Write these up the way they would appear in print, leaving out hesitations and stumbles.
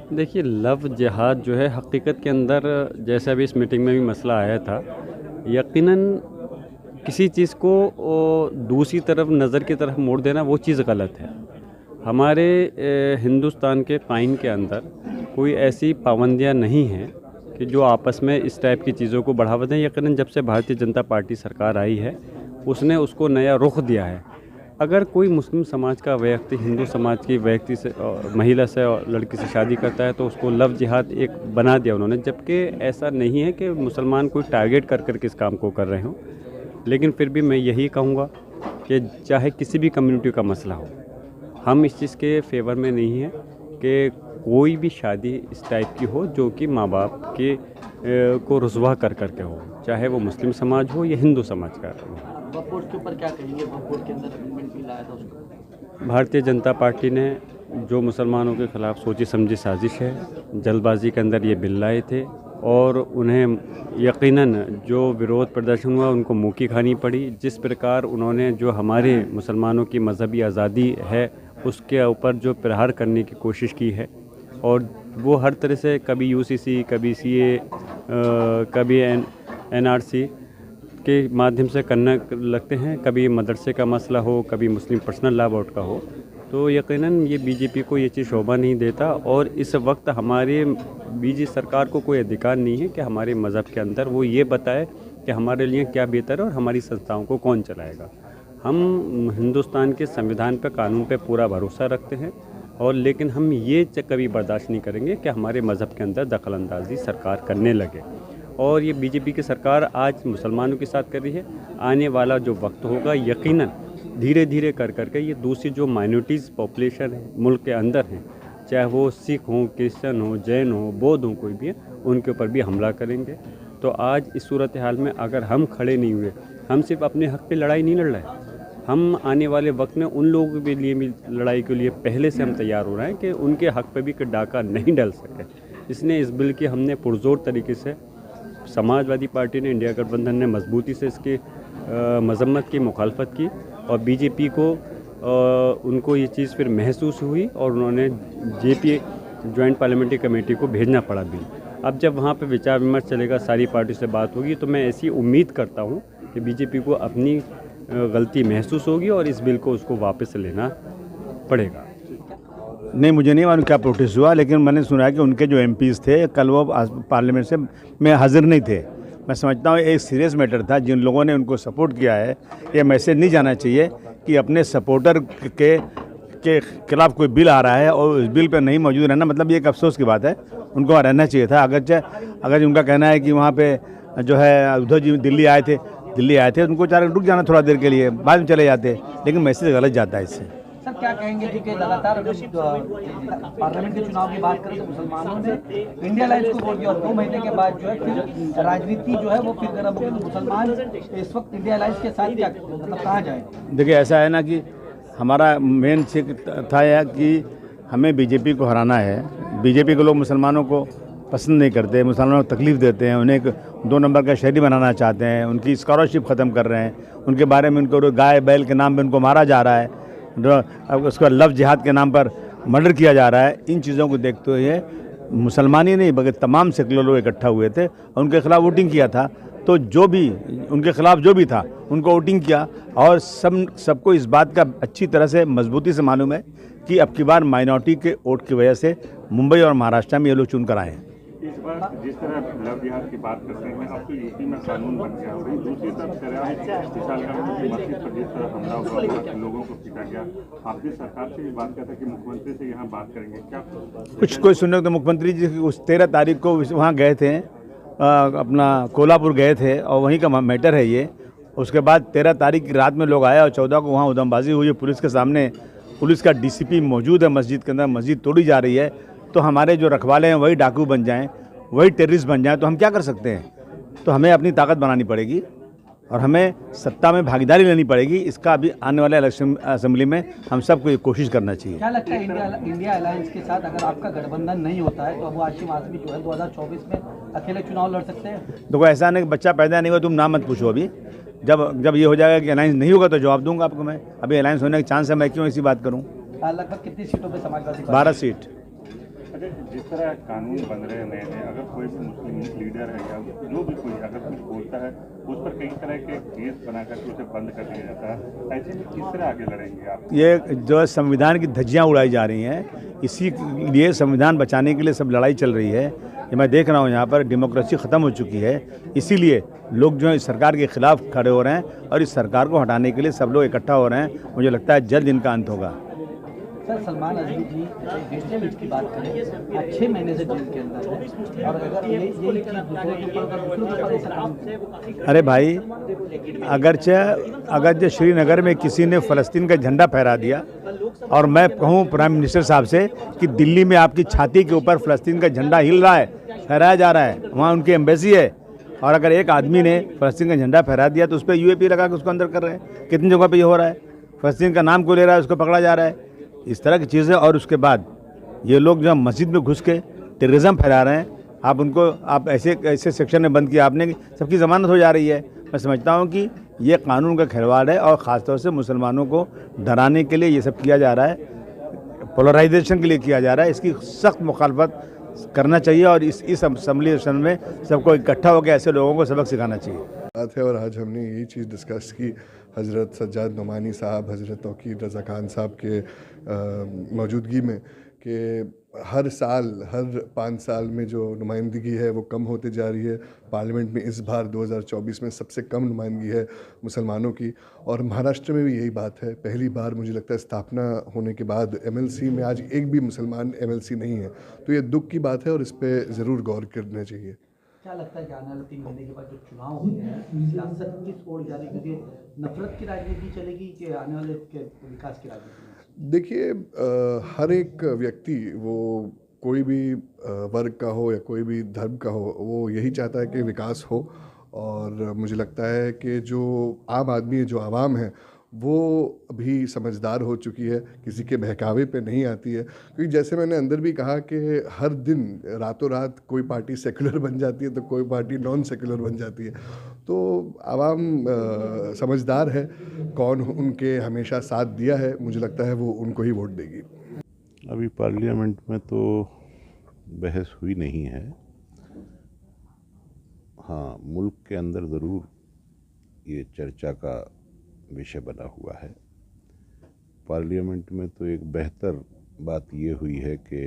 देखिए, लव जिहाद जो है हकीकत के अंदर, जैसे अभी इस मीटिंग में भी मसला आया था, यकीनन किसी चीज़ को दूसरी तरफ नज़र की तरफ मोड़ देना वो चीज़ गलत है। हमारे हिंदुस्तान के कानून के अंदर कोई ऐसी पाबंदियां नहीं हैं कि जो आपस में इस टाइप की चीज़ों को बढ़ावा दें। यकीनन जब से भारतीय जनता पार्टी सरकार आई है उसने उसको नया रुख दिया है। अगर कोई मुस्लिम समाज का व्यक्ति हिंदू समाज की व्यक्ति से महिला से और लड़की से शादी करता है तो उसको लव जिहाद एक बना दिया उन्होंने, जबकि ऐसा नहीं है कि मुसलमान कोई टारगेट कर कर के इस काम को कर रहे हों। लेकिन फिर भी मैं यही कहूँगा कि चाहे किसी भी कम्युनिटी का मसला हो, हम इस चीज़ के फेवर में नहीं हैं कि कोई भी शादी इस टाइप की हो जो कि माँ बाप के को रुसवा कर कर के हो, चाहे वो मुस्लिम समाज हो या हिंदू समाज का हो। वक्फ बोर्ड के ऊपर क्या कहेंगे? वक्फ बोर्ड के अंदर अमेंडमेंट बिल आया था उसको भारतीय जनता पार्टी ने जो मुसलमानों के ख़िलाफ़ सोची समझी साजिश है, जल्दबाजी के अंदर ये बिल लाए थे और उन्हें यकीनन जो विरोध प्रदर्शन हुआ उनको मुँह की खानी पड़ी। जिस प्रकार उन्होंने जो हमारे मुसलमानों की मजहबी आज़ादी है उसके ऊपर जो प्रहार करने की कोशिश की है, और वो हर तरह से कभी यूसीसी, कभी सीए, कभी एनआरसी के माध्यम से करने लगते हैं, कभी मदरसे का मसला हो, कभी मुस्लिम पर्सनल लॉ बोर्ड का हो, तो यकीनन ये बीजेपी को ये चीज़ शोभा नहीं देता। और इस वक्त हमारे बीजेपी सरकार को कोई अधिकार नहीं है कि हमारे मज़हब के अंदर वो ये बताए कि हमारे लिए क्या बेहतर है और हमारी संस्थाओं को कौन चलाएगा। हम हिंदुस्तान के संविधान पर, कानून पर पूरा भरोसा रखते हैं, और लेकिन हम ये कभी बर्दाश्त नहीं करेंगे कि हमारे मज़हब के अंदर दखल अंदाजी सरकार करने लगे। और ये बीजेपी की सरकार आज मुसलमानों के साथ कर रही है। आने वाला जो वक्त होगा यकीनन धीरे धीरे कर करके ये दूसरी जो माइनॉरिटीज़ पॉपुलेशन है मुल्क के अंदर हैं, चाहे वो सिख हों, क्रिश्चियन हो, जैन हो, बौद्ध हों, कोई भी है, उनके ऊपर भी हमला करेंगे। तो आज इस सूरत हाल में अगर हम खड़े नहीं हुए, हम सिर्फ अपने हक़ पे लड़ाई नहीं लड़ रहे, हम आने वाले वक्त में उन लोगों के लिए भी लड़ाई के लिए पहले से हम तैयार हो रहे हैं कि उनके हक़ पे भी डाका नहीं डल सके। इसलिए इस बिल की हमने पुरजोर तरीके से, समाजवादी पार्टी ने, इंडिया गठबंधन ने मजबूती से इसकी मजम्मत की, मुखालफत की, और बीजेपी को उनको ये चीज़ फिर महसूस हुई और उन्होंने जेपी जॉइंट पार्लियामेंट्री कमेटी को भेजना पड़ा बिल। अब जब वहाँ पे विचार विमर्श चलेगा, सारी पार्टी से बात होगी, तो मैं ऐसी उम्मीद करता हूँ कि बीजेपी को अपनी गलती महसूस होगी और इस बिल को उसको वापस लेना पड़ेगा। नहीं, मुझे नहीं मालूम क्या प्रोटेस्ट हुआ, लेकिन मैंने सुना है कि उनके जो एमपीज़ थे कल वो पार्लियामेंट से में हाजिर नहीं थे। मैं समझता हूँ एक सीरियस मैटर था। जिन लोगों ने उनको सपोर्ट किया है, ये मैसेज नहीं जाना चाहिए कि अपने सपोर्टर के खिलाफ कोई बिल आ रहा है और उस बिल पर नहीं मौजूद रहना, मतलब ये एक अफसोस की बात है। उनको वहाँ रहना चाहिए था। अगर उनका कहना है कि वहाँ पर जो है उद्धव जी दिल्ली आए थे, उनको रुक जाना थोड़ा देर के लिए, बाद में चले जाते, लेकिन मैसेज गलत जाता है इससे। सर क्या कहेंगे जी कि लगातार पार्लियामेंट के चुनाव की बात करें तो मुसलमानों ने इंडिया अलायंस को वोट दिया और 2 महीने के बाद जो है फिर राजनीति जो है वो फिर गर्म हो गई। तो मुसलमान इस वक्त इंडिया अलायंस के साथ क्या, मतलब कहाँ जाए? देखिए, ऐसा है ना कि हमारा मेन था यह कि हमें बीजेपी को हराना है। बीजेपी के लोग मुसलमानों को पसंद नहीं करते, मुसलमानों को तकलीफ़ देते हैं, उन्हें एक 2 नंबर का शहरी बनाना चाहते हैं, उनकी स्कॉलरशिप ख़त्म कर रहे हैं, उनके बारे में उनको गाय बैल के नाम पे उनको मारा जा रहा है, उसका लव जिहाद के नाम पर मर्डर किया जा रहा है। इन चीज़ों को देखते हुए मुसलमान ही नहीं बल्कि तमाम सेकुलर लोग इकट्ठा हुए थे और उनके खिलाफ वोटिंग किया था। तो जो भी उनके खिलाफ जो भी था उनको वोटिंग किया, और सबको इस बात का अच्छी तरह से मजबूती से मालूम है कि अब की बार माइनॉरिटी के वोट की वजह से मुंबई और महाराष्ट्र में ये लोग चुन कर आए हैं। इस बार जिस तरह लव जिहाद की बात करते हैं, अब तो यूपी में कानून बन गया, वहीं दूसरी तरफ मस्जिद पर जिस तरह हमला हुआ, लोगों को पीटा गया, आप भी सरकार से भी बात करते हैं कि मुख्यमंत्री से यहाँ बात करेंगे, क्या कुछ कोई सुनने? तो मुख्यमंत्री जी उस 13 तारीख को वहाँ गए थे, अपना कोल्हापुर गए थे, और वहीं का मैटर है ये। उसके बाद 13 तारीख की रात में लोग आए और 14 को वहाँ उधमबाजी हुई है पुलिस के सामने। पुलिस का डीसीपी मौजूद है मस्जिद के अंदर, मस्जिद तोड़ी जा रही है। तो हमारे जो रखवाले हैं वही डाकू बन जाएं, वही टेररिस्ट बन जाएं, तो हम क्या कर सकते हैं? तो हमें अपनी ताकत बनानी पड़ेगी और हमें सत्ता में भागीदारी लेनी पड़ेगी। इसका अभी आने वाले इलेक्शन असेंबली में हम सबको ये कोशिश करना चाहिए। क्या लगता है इंडिया अलायंस के साथ अगर आपका गठबंधन नहीं होता है तो अबू हाशिम आज़मी जो है 2024 में अकेले चुनाव लड़ सकते हैं? देखो, ऐसा नहीं कि बच्चा पैदा नहीं हुआ तुम ना मत पूछो। अभी जब ये हो जाएगा कि अलायंस नहीं होगा तो जवाब दूंगा आपको मैं। अभी अलायंस होने का चांस है, मैं क्यों ऐसी बात करूँ? लगभग कितनी सीटों पर समाजवादी 12 सीट। अच्छा, जिस तरह कानून बन रहे हैं नए, अगर कोई भी मुस्लिम लीडर है या जो भी कोई अगर कुछ बोलता है उस पर कई तरह के केस बनाकर के उसे बंद कर दिया जाता है, ऐसे में किस तरह आगे लड़ेंगे आप? ये जो संविधान की धज्जियाँ उड़ाई जा रही हैं, इसी लिए संविधान बचाने के लिए सब लड़ाई चल रही है। ये मैं देख रहा हूँ यहाँ पर डेमोक्रेसी ख़त्म हो चुकी है, इसीलिए लोग जो है इस सरकार के खिलाफ खड़े हो रहे हैं और इस सरकार को हटाने के लिए सब लोग इकट्ठा हो रहे हैं। मुझे लगता है जल्द इनका अंत होगा। सर, सलमान अजमी जी हेट स्पीच की बात करें, 6 महीने से जेल के अंदर है और अगर यही चीज़ दूसरों के ऊपर ऐसा काम। अरे भाई, अगर श्रीनगर में किसी ने फ़लस्तीन का झंडा फहरा दिया और मैं कहूँ प्राइम मिनिस्टर साहब से कि दिल्ली में आपकी छाती के ऊपर फ़लस्तीन का झंडा हिल रहा है, फहराया जा रहा है, वहाँ उनकी एम्बेसी है, और अगर एक आदमी ने फ़लस्तीन का झंडा फहरा दिया तो उस पर यूएपी लगा के उसको अंदर कर रहे हैं। कितनी जगह पे ये हो रहा है, फ़लस्तीन का नाम को ले रहा है, उसको पकड़ा जा रहा है, इस तरह की चीज़ें। और उसके बाद ये लोग जो मस्जिद में घुस के टेररिज्म फैला रहे हैं, आप ऐसे सेक्शन में बंद किया आपने, सबकी ज़मानत हो जा रही है। मैं समझता हूँ कि ये कानून का खिलवाड़ है और ख़ासतौर से मुसलमानों को डराने के लिए ये सब किया जा रहा है, पोलराइजेशन के लिए किया जा रहा है। इसकी सख्त मुखालफत करना चाहिए और इस असेंबली सेशन में सबको इकट्ठा होकर ऐसे लोगों को सबक सिखाना चाहिए। बात है और आज हमने यही चीज़ डिस्कस की हज़रत सज्जाद नुमानी साहब, हज़रत तौकीर रज़ा खान साहब के मौजूदगी में कि हर साल, हर 5 साल में जो नुमाइंदगी है वो कम होते जा रही है। पार्लियामेंट में इस बार 2024 में सबसे कम नुमाइंदगी है मुसलमानों की, और महाराष्ट्र में भी यही बात है। पहली बार मुझे लगता है स्थापना होने के बाद एमएलसी में आज एक भी मुसलमान एमएलसी नहीं है, तो ये दुख की बात है और इस पर ज़रूर गौर करना चाहिए। क्या लगता है कि आने वाले 3 महीने के बाद जो चुनाव होते हैं, सियासत किस ओर जा रही है? क्योंकि नफरत की राजनीति चलेगी कि आने वाले विकास की राजनीति? देखिए, हर एक व्यक्ति, वो कोई भी वर्ग का हो या कोई भी धर्म का हो, वो यही चाहता है कि विकास हो। और मुझे लगता है कि जो आम आदमी है, जो आवाम है, वो अभी समझदार हो चुकी है, किसी के बहकावे पे नहीं आती है। क्योंकि जैसे मैंने अंदर भी कहा कि हर दिन रातों रात कोई पार्टी सेकुलर बन जाती है तो कोई पार्टी नॉन सेकुलर बन जाती है। तो आवाम समझदार है, कौन उनके हमेशा साथ दिया है, मुझे लगता है वो उनको ही वोट देगी। अभी पार्लियामेंट में तो बहस हुई नहीं है। हाँ, मुल्क के अंदर ज़रूर ये चर्चा का विषय बना हुआ है। पार्लियामेंट में तो एक बेहतर बात ये हुई है कि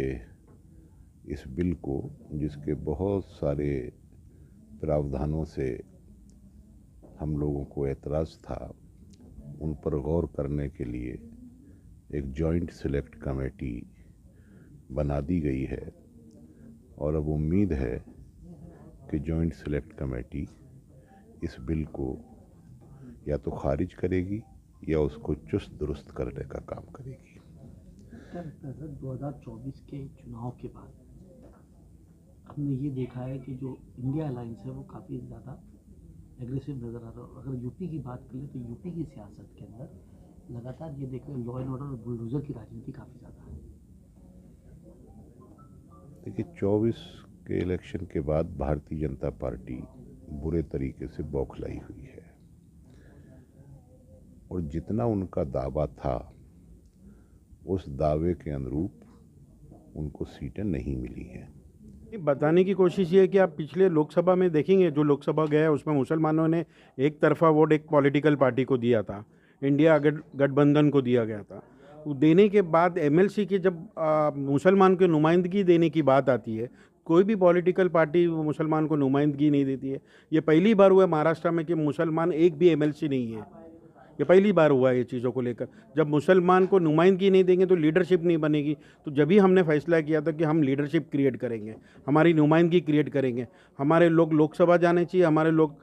इस बिल को, जिसके बहुत सारे प्रावधानों से हम लोगों को एतराज़ था, उन पर गौर करने के लिए एक जॉइंट सिलेक्ट कमेटी बना दी गई है। और अब उम्मीद है कि जॉइंट सिलेक्ट कमेटी इस बिल को या तो खारिज करेगी या उसको चुस्त दुरुस्त करने का काम करेगी। क्या लगता है सर, 2024 के चुनाव के बाद हमने ये देखा है कि जो इंडिया अलायंस है वो काफ़ी ज़्यादा एग्रेसिव नज़र आ रहा है। अगर यूपी की बात करें तो यूपी की सियासत के अंदर लगातार ये देख रहे हैं, लॉ एंड ऑर्डर और बुलडोजर की राजनीति काफ़ी ज़्यादा है। देखिए, 24 के इलेक्शन के बाद भारतीय जनता पार्टी बुरे तरीके से बौखलाई हुई है और जितना उनका दावा था उस दावे के अनुरूप उनको सीटें नहीं मिली हैं। बताने की कोशिश ये है कि आप पिछले लोकसभा में देखेंगे, जो लोकसभा गया उसमें मुसलमानों ने एक तरफा वोट एक पॉलिटिकल पार्टी को दिया था, इंडिया गठबंधन को दिया गया था। वो देने के बाद एमएलसी की जब मुसलमान को नुमाइंदगी देने की बात आती है, कोई भी पॉलिटिकल पार्टी मुसलमान को नुमाइंदगी नहीं देती है। ये पहली बार हुआ है महाराष्ट्र में कि मुसलमान एक भी एमएलसी नहीं है। ये पहली बार हुआ है ये चीज़ों को लेकर। जब मुसलमान को नुमाइंदगी नहीं देंगे तो लीडरशिप नहीं बनेगी। तो जब ही हमने फैसला किया था कि हम लीडरशिप क्रिएट करेंगे, हमारी नुमाइंदगी क्रिएट करेंगे, हमारे लोग लोकसभा जाने चाहिए, हमारे लोग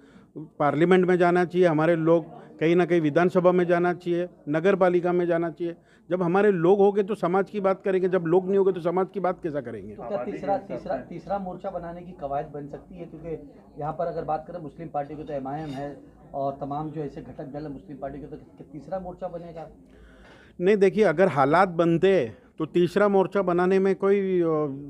पार्लियामेंट में जाना चाहिए, हमारे लोग कहीं ना कहीं विधानसभा में जाना चाहिए, नगर पालिका में जाना चाहिए। जब हमारे लोग होंगे तो समाज की बात करेंगे, जब लोग नहीं होंगे तो समाज की बात कैसा करेंगे? तो क्या तीसरा मोर्चा बनाने की कवायद बन सकती है? क्योंकि यहाँ पर अगर बात करें मुस्लिम पार्टी की तो एमआईएम है और तमाम जो ऐसे घटक दल है मुस्लिम पार्टी के, तो तीसरा मोर्चा बनेगा? नहीं, देखिए, अगर हालात बनते तो तीसरा मोर्चा बनाने में कोई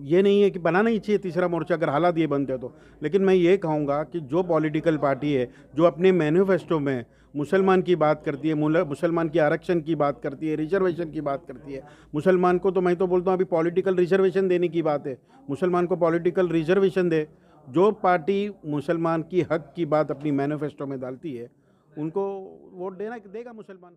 ये नहीं है कि बनाना ही चाहिए तीसरा मोर्चा, अगर हालात ये बनते तो। लेकिन मैं ये कहूँगा कि जो पॉलिटिकल पार्टी है जो अपने मैनिफेस्टो में मुसलमान की बात करती है, मुसलमान की आरक्षण की बात करती है, रिजर्वेशन की बात करती है। मुसलमान को तो मैं तो बोलता हूँ अभी पॉलिटिकल रिजर्वेशन देने की बात है, मुसलमान को पॉलिटिकल रिजर्वेशन दे। जो पार्टी मुसलमान की हक की बात अपनी मैनिफेस्टो में डालती है उनको वोट देना देगा मुसलमान।